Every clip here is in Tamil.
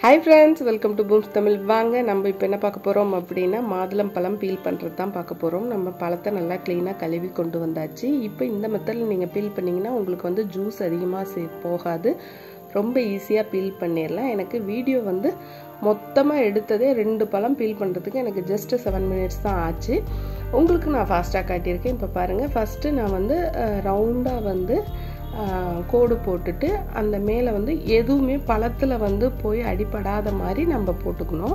Hi friends, welcome to Booms Tamil. வாங்க நம்ம இப்போ என்ன பார்க்க போறோம் அப்படினா மாதுளம் பழம் பீல் பண்றது தான் பார்க்க போறோம். நம்ம பழத்தை நல்லா க்ளீனா கழுவி கொண்டு வந்தாச்சு. இப்போ இந்த மெத்தட்ல நீங்க பீல் பண்ணீங்கன்னா உங்களுக்கு வந்து ஜூஸ் அதிகமா போகாது. ரொம்ப ஈஸியா பீல் பண்ணிரலாம். எனக்கு வீடியோ வந்து மொத்தமா எடுத்ததே 2 பழம் பீல் பண்றதுக்கு எனக்கு just 7 minutes தான் ஆச்சு. உங்களுக்கு நான் ஃபாஸ்டா காட்டியிருக்கேன். இப்போ பாருங்க ஃபர்ஸ்ட் நான் வந்து ரவுண்டா வந்து கோடு போட்டுட்டு அந்த மேலே வந்து எதுவுமே பழத்துல வந்து போய் அடிபடாத மாதிரி நம்ம போட்டுக்கணும்.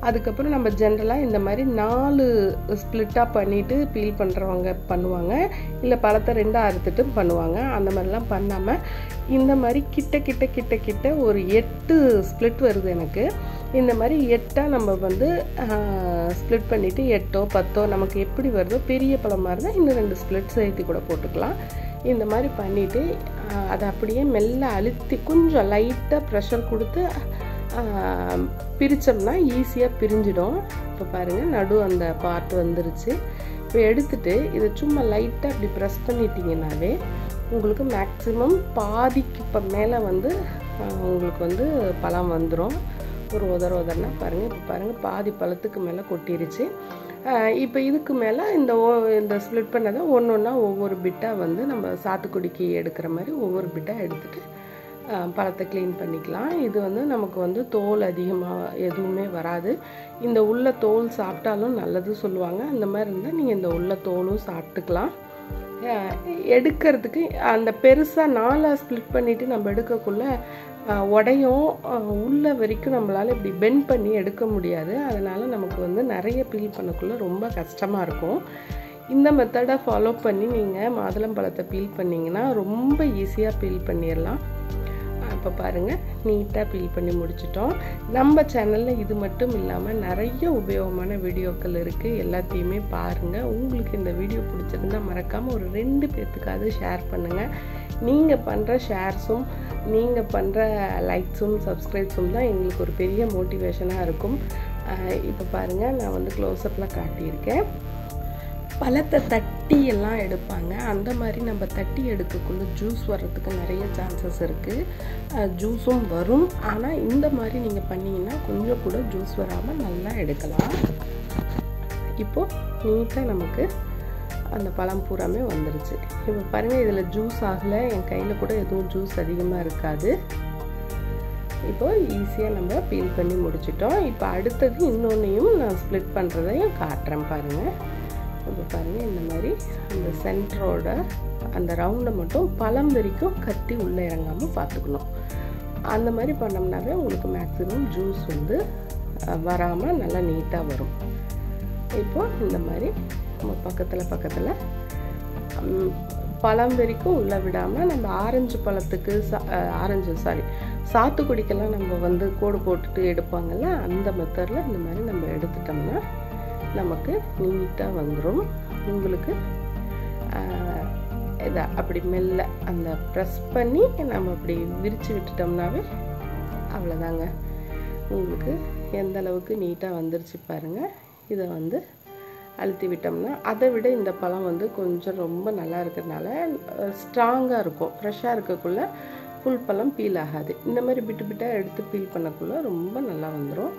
அதுக்கப்புறம் நம்ம ஜென்ரலாக இந்த மாதிரி 4 ஸ்ப்ளிட்டாக பண்ணிட்டு பீல் பண்ணுறவங்க பண்ணுவாங்க, இல்லை பழத்தை 2 அறுத்துட்டு பண்ணுவாங்க. அந்த மாதிரிலாம் பண்ணாமல் இந்த மாதிரி கிட்ட ஒரு 8 ஸ்ப்ளிட் வருது எனக்கு. இந்த மாதிரி 8ஆக நம்ம வந்து ஸ்ப்ளிட் பண்ணிவிட்டு 8ஓ 10ஓ நமக்கு எப்படி வருதோ, பெரிய பழமாக இருந்தால் இன்னும் 2 ஸ்ப்ளிட் சேர்த்து கூட போட்டுக்கலாம். இந்த மாதிரி பண்ணிவிட்டு அதை அப்படியே மெல்ல அழுத்தி கொஞ்சம் லைட்டாக ப்ரெஷர் கொடுத்து பிரித்தோம்னா ஈஸியாக பிரிஞ்சிடும். இப்போ பாருங்கள் நடு அந்த பார்ட் வந்துருச்சு. இப்போ எடுத்துகிட்டு இதை சும்மா லைட்டாக அப்படி ப்ரெஸ் பண்ணிட்டீங்கன்னாவே உங்களுக்கு மேக்ஸிமம் பாதிக்கு இப்போ மேலே வந்து உங்களுக்கு வந்து பழம் வந்துடும். ஒரு உதறனா பாருங்கள். இப்போ பாருங்கள் பாதி பழத்துக்கு மேலே கொட்டிருச்சு. இப்போ இதுக்கு மேலே இந்த ஸ்ப்ளிட் பண்ணதை ஒன்றா ஒவ்வொரு பிட்டாக வந்து நம்ம சாத்துக்குடிக்கு எடுக்கிற மாதிரி ஒவ்வொரு பிட்டாக எடுத்துகிட்டு பழத்தை க்ளீன் பண்ணிக்கலாம். இது வந்து நமக்கு வந்து தோல் அதிகமாக எதுவுமே வராது. இந்த உள்ள தோல் சாப்பிட்டாலும் நல்லது சொல்லுவாங்க. அந்த மாதிரி இருந்தால் நீங்கள் இந்த உள்ள தோலும் சாப்பிட்டுக்கலாம். எடுக்கிறதுக்கு அந்த பெருசாக 4ஆக ஸ்ப்ளிட் பண்ணிவிட்டு நம்ம எடுக்கக்குள்ள உடையும் உள்ள வரைக்கும் நம்மளால் இப்படி பெண்ட் பண்ணி எடுக்க முடியாது. அதனால் நமக்கு வந்து நிறைய பீல் பண்ணக்குள்ள ரொம்ப கஷ்டமாக இருக்கும். இந்த மெத்தடை ஃபாலோ பண்ணி நீங்கள் மாதுளம் பழத்தை பீல் பண்ணிங்கன்னா ரொம்ப ஈஸியாக பீல் பண்ணிடலாம். இப்போ பாருங்கள் நீட்டாக பீல் பண்ணி முடிச்சிட்டோம். நம்ம சேனலில் இது மட்டும் இல்லாமல் நிறைய உபயோகமான வீடியோக்கள் இருக்குது. எல்லாத்தையுமே பாருங்கள். உங்களுக்கு இந்த வீடியோ பிடிச்சிருந்தா மறக்காமல் ஒரு 2 பேர்த்துக்காவது ஷேர் பண்ணுங்கள். நீங்கள் பண்ணுற ஷேர்ஸும் நீங்கள் பண்ணுற லைக்ஸும் சப்ஸ்கிரைப்ஸும் தான் எங்களுக்கு ஒரு பெரிய மோட்டிவேஷனாக இருக்கும். இப்போ பாருங்கள் நான் வந்து க்ளோஸ்அப்பில் காட்டியிருக்கேன். பழத்தை தட்டி எல்லாம் எடுப்பாங்க. அந்த மாதிரி நம்ம தட்டி எடுக்கக்குள்ள ஜூஸ் வர்றதுக்கு நிறைய சான்சஸ் இருக்குது. ஜூஸும் வரும். ஆனால் இந்த மாதிரி நீங்கள் பண்ணிங்கன்னா கொஞ்சம் கூட ஜூஸ் வராமல் நல்லா எடுக்கலாம். இப்போது நீட்டாக நமக்கு அந்த பழம் பூராமே வந்துருச்சு. இப்போ பாருங்கள் இதில் ஜூஸ் ஆகலை. என் கையில் கூட எதுவும் ஜூஸ் அதிகமாக இருக்காது. இப்போது ஈஸியாக நம்ம பீல் பண்ணி முடிச்சிட்டோம். இப்போ அடுத்தது இன்னொன்றையும் நான் ஸ்ப்ளிட் பண்ணுறதையும் காட்டுறேன் பாருங்கள். இப்போ பாருங்கள் இந்த மாதிரி அந்த சென்டரோட அந்த ரவுண்டை மட்டும் பழம் வரைக்கும் கத்தி உள்ளே இறங்காமல் பார்த்துக்கணும். அந்த மாதிரி பண்ணோம்னாவே உங்களுக்கு மேக்ஸிமம் ஜூஸ் வந்து வராமல் நல்லா நீட்டாக வரும். இப்போது இந்த மாதிரி நம்ம பக்கத்தில் பழம் வரைக்கும் உள்ளே விடாமல் நம்ம ஆரஞ்சு பழத்துக்கு சாத்துக்குடிக்கெல்லாம் நம்ம வந்து கோடு போட்டுட்டு எடுப்பாங்கள்ல, அந்த மெத்தடில் இந்த மாதிரி நம்ம எடுத்துட்டோம்னா நமக்கு நீட்டாக வந்துடும். உங்களுக்கு இதை அப்படி மெல்ல அந்த ப்ரெஸ் பண்ணி நம்ம அப்படி விரித்து விட்டுட்டோம்னாவே அவ்வளோதாங்க. உங்களுக்கு எந்த அளவுக்கு நீட்டாக வந்துருச்சு பாருங்கள். இதை வந்து அழுத்தி விட்டோம்னா அதை விட இந்த பழம் வந்து கொஞ்சம் ரொம்ப நல்லா இருக்கிறதுனால ஸ்ட்ராங்காக இருக்கும். ஃப்ரெஷ்ஷாக இருக்கக்குள்ள ஃபுல் பழம் பீல் ஆகாது. இந்த மாதிரி பிட்டாக எடுத்து பீல் பண்ணக்குள்ள ரொம்ப நல்லா வந்துடும்.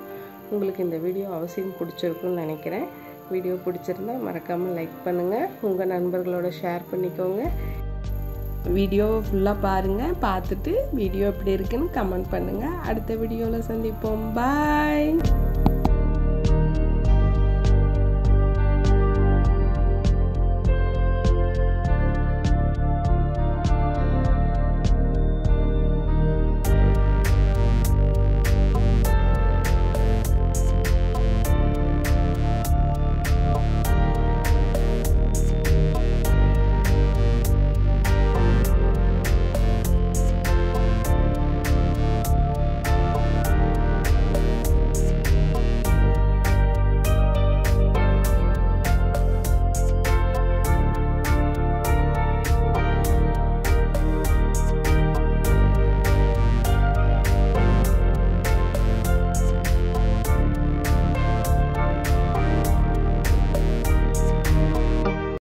உங்களுக்கு இந்த வீடியோ அவசியம் பிடிச்சிருக்குன்னு நினைக்கிறேன். வீடியோ பிடிச்சிருந்தா மறக்காமல் லைக் பண்ணுங்கள். உங்கள் நண்பர்களோட ஷேர் பண்ணிக்கோங்க. வீடியோ ஃபுல்லாக பாருங்கள். பார்த்துட்டு வீடியோ எப்படி இருக்குன்னு கமெண்ட் பண்ணுங்கள். அடுத்த வீடியோவில் சந்திப்போம். பாய்.